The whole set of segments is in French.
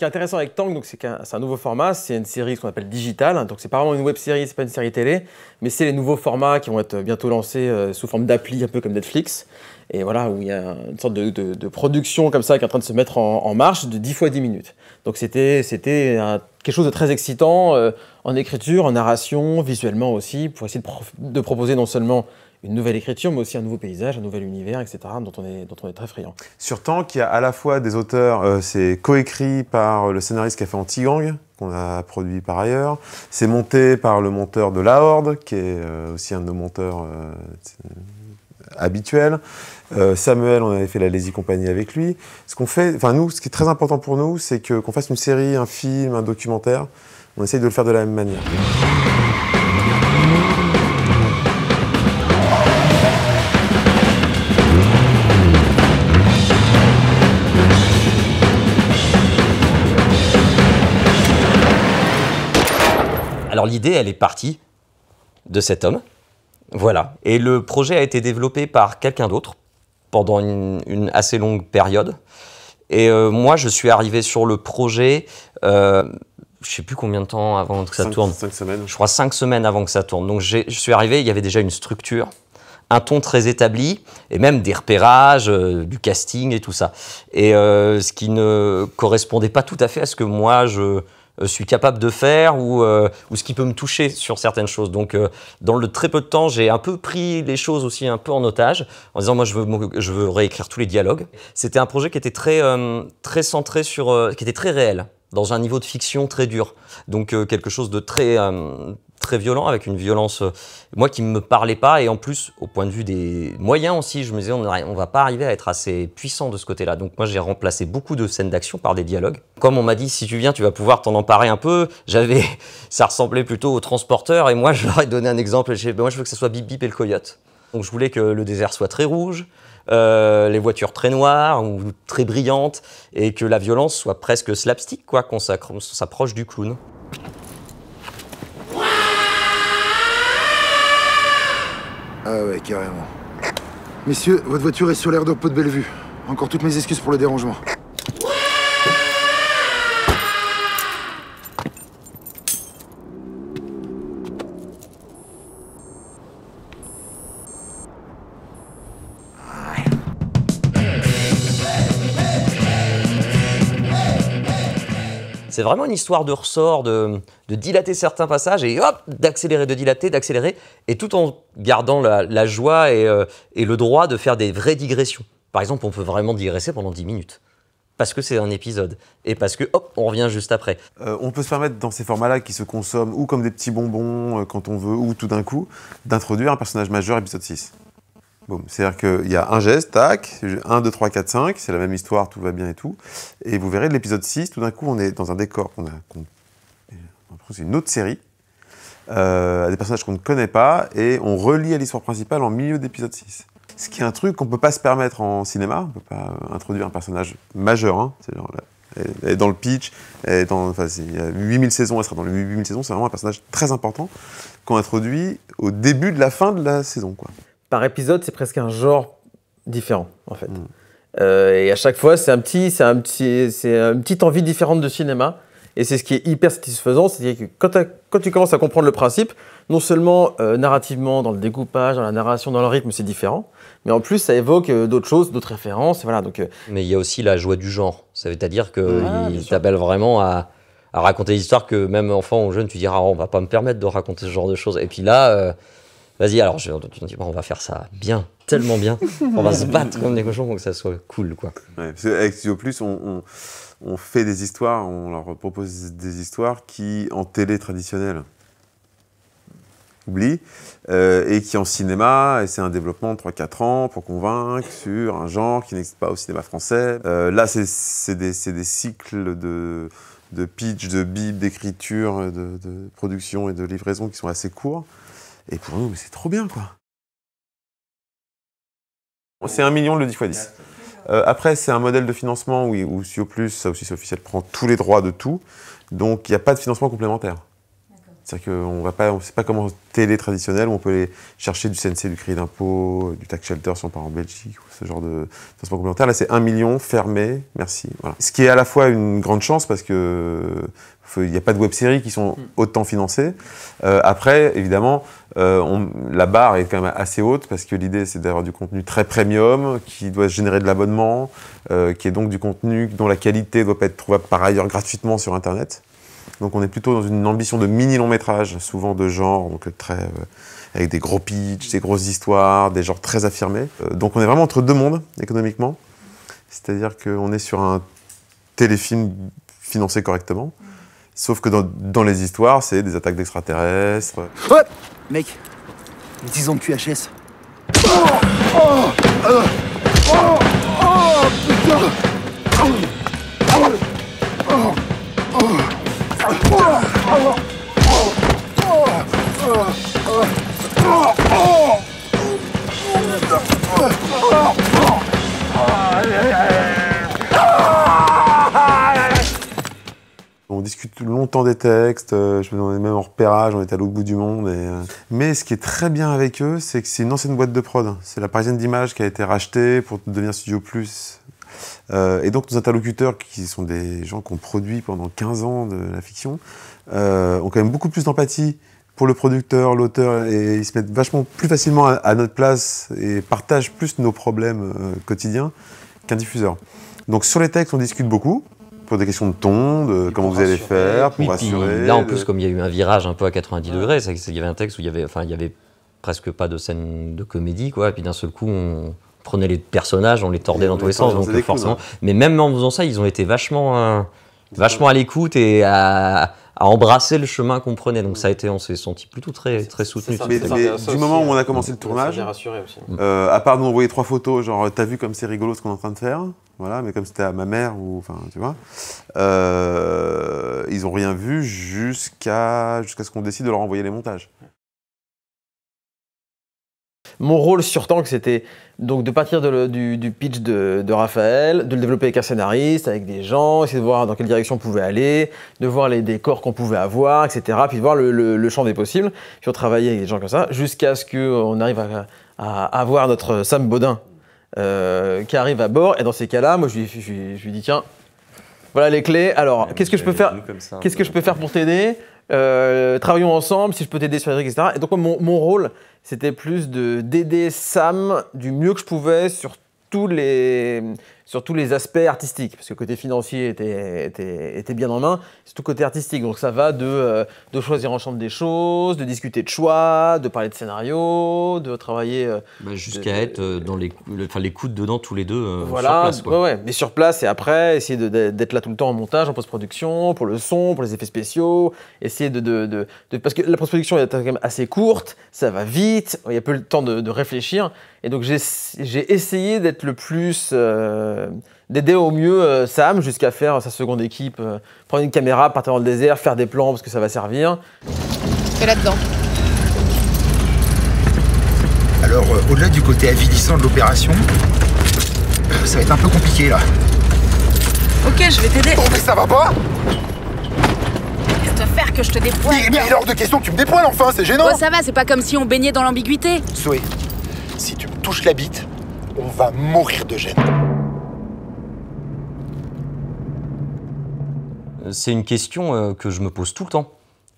qui est intéressant avec Tank, c'est un nouveau format, c'est une série ce qu'on appelle digitale, donc c'est pas vraiment une web série, c'est pas une série télé, mais c'est les nouveaux formats qui vont être bientôt lancés sous forme d'appli, un peu comme Netflix, et voilà, où il y a une sorte de production comme ça qui est en train de se mettre en marche de 10 fois 10 minutes. Donc c'était quelque chose de très excitant en écriture, en narration, visuellement aussi, pour essayer de proposer non seulement une nouvelle écriture, mais aussi un nouveau paysage, un nouvel univers, etc., dont on est très friand. Sur Tank, il y a à la fois des auteurs, c'est coécrit par le scénariste qui a fait Anti-Gang, qu'on a produit par ailleurs. C'est monté par le monteur de La Horde, qui est aussi un de nos monteurs habituels. Samuel, on avait fait la Lazy Company avec lui. Ce qu'on fait, enfin nous, ce qui est très important pour nous, c'est qu'on fasse une série, un film, un documentaire. On essaye de le faire de la même manière. Alors l'idée, elle est partie de cet homme, voilà. Et le projet a été développé par quelqu'un d'autre pendant une assez longue période. Et moi, je suis arrivé sur le projet, je ne sais plus combien de temps avant que ça tourne. 5 semaines. Je crois 5 semaines avant que ça tourne. Donc je suis arrivé, il y avait déjà une structure, un ton très établi, et même des repérages, du casting et tout ça. Et ce qui ne correspondait pas tout à fait à ce que moi, je suis capable de faire ou ce qui peut me toucher sur certaines choses. Donc, dans le très peu de temps, j'ai un peu pris les choses aussi un peu en otage en disant, moi, je veux réécrire tous les dialogues. C'était un projet qui était très centré sur, qui était très réel, dans un niveau de fiction très dur. Donc, quelque chose de très violent, avec une violence, moi, qui ne me parlait pas. Et en plus, au point de vue des moyens aussi, je me disais, on ne va pas arriver à être assez puissant de ce côté-là. Donc moi, j'ai remplacé beaucoup de scènes d'action par des dialogues. Comme on m'a dit, si tu viens, tu vas pouvoir t'en emparer un peu. Ça ressemblait plutôt au transporteur. Et moi, je leur ai donné un exemple. Moi, je veux que ça soit Bip Bip et le coyote. Donc je voulais que le désert soit très rouge, les voitures très noires ou très brillantes, et que la violence soit presque slapstick, quoi, qu'on s'approche du clown. Ah ouais, carrément. Messieurs, votre voiture est sur l'aire d'Orpo de Bellevue. Encore toutes mes excuses pour le dérangement. C'est vraiment une histoire de ressort, de dilater certains passages et hop, d'accélérer, de dilater, d'accélérer, et tout en gardant la joie et le droit de faire des vraies digressions. Par exemple, on peut vraiment digresser pendant 10 minutes, parce que c'est un épisode, et parce que hop, on revient juste après. On peut se permettre, dans ces formats-là, qui se consomment ou comme des petits bonbons quand on veut, ou tout d'un coup, d'introduire un personnage majeur épisode 6. C'est-à-dire qu'il y a un geste, tac, 1, 2, 3, 4, 5, c'est la même histoire, tout va bien et tout. Et vous verrez, de l'épisode 6, tout d'un coup, on est dans un décor c'est une autre série, des personnages qu'on ne connaît pas, et on relie à l'histoire principale en milieu d'épisode 6. Ce qui est un truc qu'on ne peut pas se permettre en cinéma, on ne peut pas introduire un personnage majeur, hein, c'est genre, elle est dans le pitch, il y a 8000 saisons, elle sera dans les 8000 saisons, c'est vraiment un personnage très important qu'on introduit au début de la fin de la saison, quoi. Par épisode, c'est presque un genre différent, en fait. Et à chaque fois, c'est une petite envie différente de cinéma. Et c'est ce qui est hyper satisfaisant, c'est-à-dire que quand tu commences à comprendre le principe, non seulement narrativement, dans le découpage, dans la narration, dans le rythme, c'est différent, mais en plus, ça évoque d'autres choses, d'autres références. Voilà, donc, Mais il y a aussi la joie du genre. Ça veut dire qu'il t'appelle vraiment à raconter des histoires que même enfant ou jeune, tu diras, on va pas me permettre de raconter ce genre de choses. Et puis là... vas-y, alors, tu me dis, on va faire ça bien, tellement bien. On va se battre comme des cochons pour que ça soit cool, quoi. Ouais, parce qu'avec Studio Plus, on fait des histoires, on leur propose des histoires qui, en télé traditionnelle, oublient, et qui, en cinéma, et c'est un développement de 3-4 ans pour convaincre sur un genre qui n'existe pas au cinéma français. Là, c'est des cycles de pitch, de bip, d'écriture, de production et de livraison qui sont assez courts. Et pour nous, c'est trop bien, quoi. C'est 1 million le 10x10. Après, c'est un modèle de financement où Studio Plus, ça aussi c'est officiel, prend tous les droits de tout. Donc, il n'y a pas de financement complémentaire. C'est-à-dire qu'on va pas, on sait pas comment télé traditionnelle où on peut aller chercher du CNC, du crédit d'impôt, du tax shelter si on part en Belgique, ou ce genre de transport complémentaire. Là, c'est 1 million fermé, merci. Voilà. Ce qui est à la fois une grande chance parce que il n'y a pas de web-séries qui sont autant financées. Après, évidemment, la barre est quand même assez haute parce que l'idée, c'est d'avoir du contenu très premium qui doit générer de l'abonnement, qui est donc du contenu dont la qualité doit pas être trouvable par ailleurs gratuitement sur Internet. Donc on est plutôt dans une ambition de mini-long-métrage, souvent de genre, donc très, avec des gros pitchs, des grosses histoires, des genres très affirmés. Donc on est vraiment entre deux mondes, économiquement. C'est-à-dire qu'on est sur un téléfilm financé correctement. Sauf que dans les histoires, c'est des attaques d'extraterrestres. Hop, mec, les 10 ans de QHS. On discute longtemps des textes, on est même en repérage, on est à l'autre bout du monde. Mais ce qui est très bien avec eux, c'est que c'est une ancienne boîte de prod. C'est la Parisienne d'Images qui a été rachetée pour devenir Studio Plus. Et donc nos interlocuteurs, qui sont des gens qui ont produit pendant 15 ans de la fiction, ont quand même beaucoup plus d'empathie pour le producteur, l'auteur, et ils se mettent vachement plus facilement à notre place et partagent plus nos problèmes quotidiens qu'un diffuseur. Donc sur les textes, on discute beaucoup. Pour des questions de ton, de comment vous allez faire, pour rassurer. Là, en plus, comme il y a eu un virage un peu à 90 degrés, il y avait un texte où il y avait presque pas de scène de comédie, quoi. Et puis d'un seul coup, on prenait les personnages, on les tordait dans tous les sens, donc forcément. Mais même en faisant ça, ils ont été vachement à l'écoute et à embrasser le chemin qu'on prenait. Donc ça a été, on s'est senti plutôt très soutenu. Mais du moment où on a commencé le tournage, à part nous envoyer 3 photos, genre t'as vu comme c'est rigolo ce qu'on est en train de faire. Voilà, mais comme c'était à ma mère, ou enfin, tu vois, ils n'ont rien vu jusqu'à ce qu'on décide de leur envoyer les montages. Mon rôle sur Tank, c'était donc de partir du pitch de Raphaël, de le développer avec un scénariste, avec des gens, essayer de voir dans quelle direction on pouvait aller, de voir les décors qu'on pouvait avoir, etc. Puis de voir le champ des possibles. Puis on travaillait avec des gens comme ça, jusqu'à ce qu'on arrive à avoir notre Sam Baudin, qui arrive à bord, et dans ces cas-là, moi je lui dis tiens, voilà les clés, alors qu'est-ce que je peux faire, qu'est-ce que je peux faire pour t'aider, travaillons ensemble, si je peux t'aider sur les trucs, etc. Et donc mon rôle, c'était plus d'aider Sam du mieux que je pouvais sur tous les aspects artistiques, parce que le côté financier était bien en main, c'est tout le côté artistique. Donc ça va de choisir ensemble des choses, de discuter de choix, de parler de scénario, de travailler... jusqu'à être dans les coudes dedans tous les deux voilà, sur place. Quoi. Ouais, mais sur place et après, essayer d'être là tout le temps en montage, en post-production, pour le son, pour les effets spéciaux, essayer parce que la post-production est quand même assez courte, ça va vite, il y a peu le temps de réfléchir. Et donc j'ai essayé d'être le plus, d'aider au mieux Sam jusqu'à faire sa seconde équipe, prendre une caméra, partir dans le désert, faire des plans parce que ça va servir. Et là-dedans. Alors, au-delà du côté avilissant de l'opération, ça va être un peu compliqué là. Ok, je vais t'aider. Oh mais ça va pas! Qu'est-ce que tu veux faire que je te dépoile? Mais il est hors de question que tu me dépoiles enfin, c'est gênant! Oh ça va, c'est pas comme si on baignait dans l'ambiguïté. Zoé, si tu me touches la bite, on va mourir de gêne. C'est une question que je me pose tout le temps.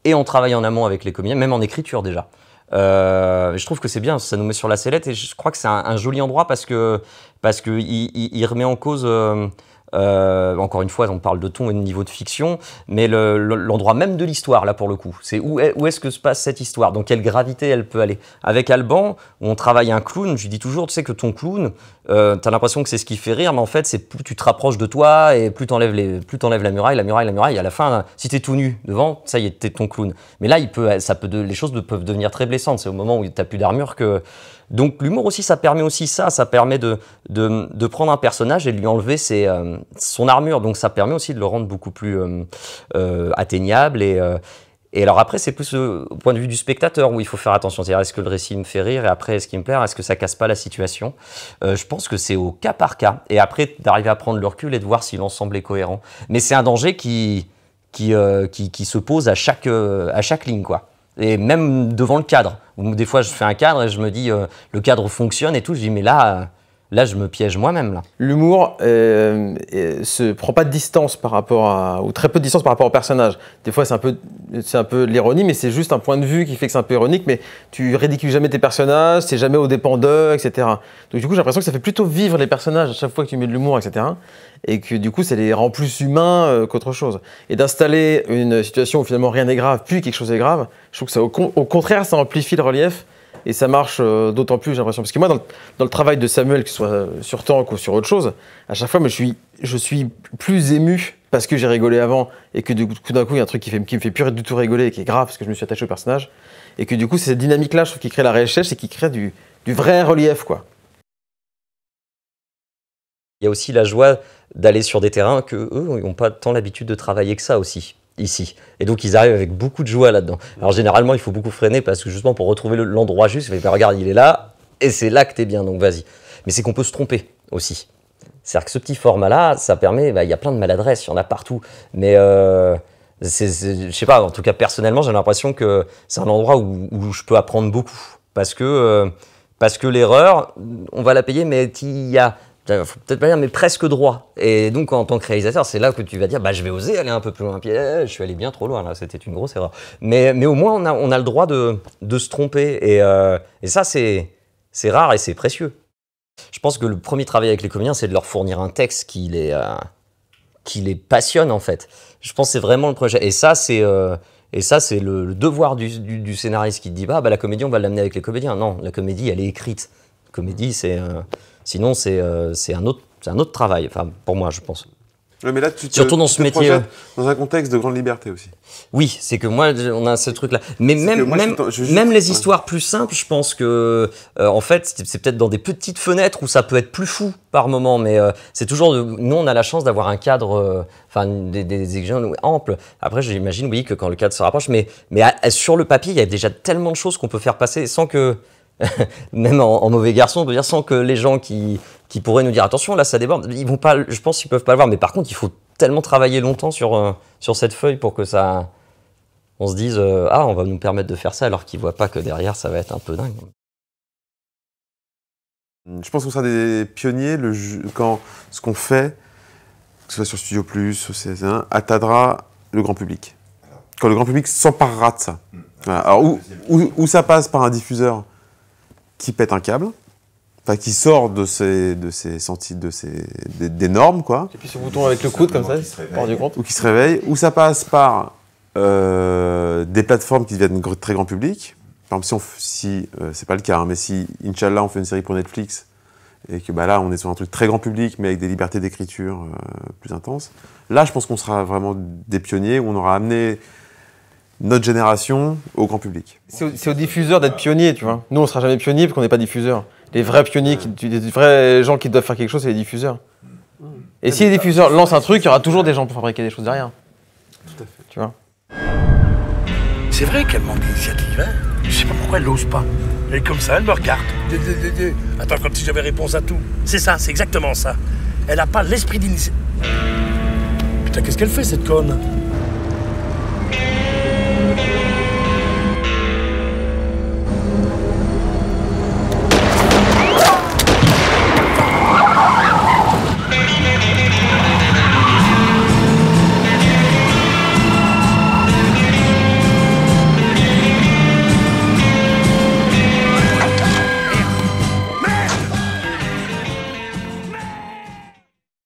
Et on travaille en amont avec les comédiens, même en écriture déjà. Je trouve que c'est bien, ça nous met sur la sellette et je crois que c'est un joli endroit parce que il remet en cause... encore une fois, on parle de ton et de niveau de fiction, mais l'endroit même de l'histoire, là, pour le coup. C'est où est-ce que se passe cette histoire? Dans quelle gravité elle peut aller? Avec Alban, où on travaille un clown, je lui dis toujours, tu sais que ton clown, t'as l'impression que c'est ce qui fait rire, mais en fait, c'est plus tu te rapproches de toi et plus t'enlèves la muraille, à la fin, si t'es tout nu devant, ça y est, t'es ton clown. Mais là, les choses peuvent devenir très blessantes. C'est au moment où t'as plus d'armure que... Donc l'humour aussi, ça permet de prendre un personnage et de lui enlever son armure. Donc ça permet aussi de le rendre beaucoup plus atteignable. Et alors après, c'est plus au point de vue du spectateur où il faut faire attention. C'est-à-dire, est-ce que le récit me fait rire? Et après, est-ce qu'il me plaît? Est-ce que ça casse pas la situation? Je pense que c'est au cas par cas. Et après, d'arriver à prendre le recul et de voir si l'ensemble est cohérent. Mais c'est un danger qui qui se pose à chaque ligne, quoi. Et même devant le cadre. Où des fois, je fais un cadre et je me dis, le cadre fonctionne et tout. Je dis, mais là, je me piège moi-même, là. L'humour se prend pas de distance par rapport ou très peu de distance par rapport au personnage. Des fois, c'est un peu de l'ironie, mais c'est juste un point de vue qui fait que c'est un peu ironique, mais tu ridicules jamais tes personnages, c'est jamais aux dépens d'eux, etc. Donc du coup, j'ai l'impression que ça fait plutôt vivre les personnages à chaque fois que tu mets de l'humour, etc. Et que du coup, ça les rend plus humains qu'autre chose. Et d'installer une situation où finalement rien n'est grave, puis quelque chose est grave, je trouve que ça, au contraire, ça amplifie le relief. Et ça marche d'autant plus, j'ai l'impression. Parce que moi, dans le travail de Samuel, que ce soit sur Tank ou sur autre chose, à chaque fois, je suis plus ému parce que j'ai rigolé avant et que d'un coup, il y a un truc qui me fait plus du tout rigoler et qui est grave parce que je me suis attaché au personnage. Et que du coup, c'est cette dynamique-là, je trouve, qui crée la richesse et qui crée du vrai relief, quoi. Il y a aussi la joie d'aller sur des terrains que eux n'ont pas tant l'habitude de travailler que ça aussi. Ici. Et donc, ils arrivent avec beaucoup de joie là-dedans. Alors, généralement, il faut beaucoup freiner parce que justement, pour retrouver l'endroit juste, il fait, regarde, il est là, et c'est là que t'es bien, donc vas-y. Mais c'est qu'on peut se tromper aussi. C'est-à-dire que ce petit format-là, ça permet, il y a plein de maladresses, il y en a partout. Mais, je sais pas, en tout cas, personnellement, j'ai l'impression que c'est un endroit où je peux apprendre beaucoup. Parce que l'erreur, on va la payer, mais il y a... faut peut-être pas dire, mais presque droit. Et donc, en tant que réalisateur, c'est là que tu vas dire, je vais oser aller un peu plus loin. Puis, je suis allé bien trop loin, là, c'était une grosse erreur. Mais au moins, on a le droit de se tromper. Et ça, c'est rare et c'est précieux. Je pense que le premier travail avec les comédiens, c'est de leur fournir un texte qui les passionne, en fait. Je pense que c'est vraiment le projet. Et ça, c'est le devoir du scénariste qui te dit, la comédie, on va l'amener avec les comédiens. Non, la comédie, elle est écrite. La comédie, c'est... Sinon, c'est un autre travail, enfin, pour moi, je pense. Ouais, mais là, surtout dans ce métier. Dans un contexte de grande liberté aussi. Oui, c'est que moi, on a ce truc-là. Mais même les histoires plus simples, je pense que, en fait, c'est peut-être dans des petites fenêtres où ça peut être plus fou par moment, mais c'est toujours. Nous, on a la chance d'avoir un cadre, des exigences amples. Après, j'imagine, oui, que quand le cadre se rapproche, mais sur le papier, il y a déjà tellement de choses qu'on peut faire passer sans que. Même en mauvais garçon, on peut dire, sans que les gens qui pourraient nous dire attention, là ça déborde, ils vont pas, je pense qu'ils peuvent pas le voir, mais par contre il faut tellement travailler longtemps sur cette feuille pour que ça, on se dise on va nous permettre de faire ça, alors qu'ils voient pas que derrière ça va être un peu dingue. Je pense qu'on sera des pionniers quand ce qu'on fait, que ce soit sur Studio Plus, ou CS1, atteindra le grand public. Quand le grand public s'emparera de ça. Voilà. Alors où ça passe par un diffuseur qui pète un câble, enfin qui sort des normes, quoi. Et puis ce bouton avec le coude comme ça, il se rend compte. Ou qui se réveille, ou ça passe par des plateformes qui deviennent très grand public. Par exemple, si c'est pas le cas, mais si, Inch'Allah, on fait une série pour Netflix, et que là, on est sur un truc très grand public, mais avec des libertés d'écriture plus intenses, là, je pense qu'on sera vraiment des pionniers, où on aura amené notre génération au grand public. C'est aux diffuseurs d'être pionniers, tu vois. Nous, on ne sera jamais pionniers parce qu'on n'est pas diffuseurs. Les vrais pionniers, les vrais gens qui doivent faire quelque chose, c'est les diffuseurs. Et si les diffuseurs lancent un truc, il y aura toujours des gens pour fabriquer des choses derrière. Tout à fait. Tu vois. C'est vrai qu'elle manque d'initiative, hein. Je sais pas pourquoi elle n'ose pas. Elle est comme ça, elle me regarde. Attends, comme si j'avais réponse à tout. C'est ça, c'est exactement ça. Elle n'a pas l'esprit d'initiative. Putain, qu'est-ce qu'elle fait, cette conne ?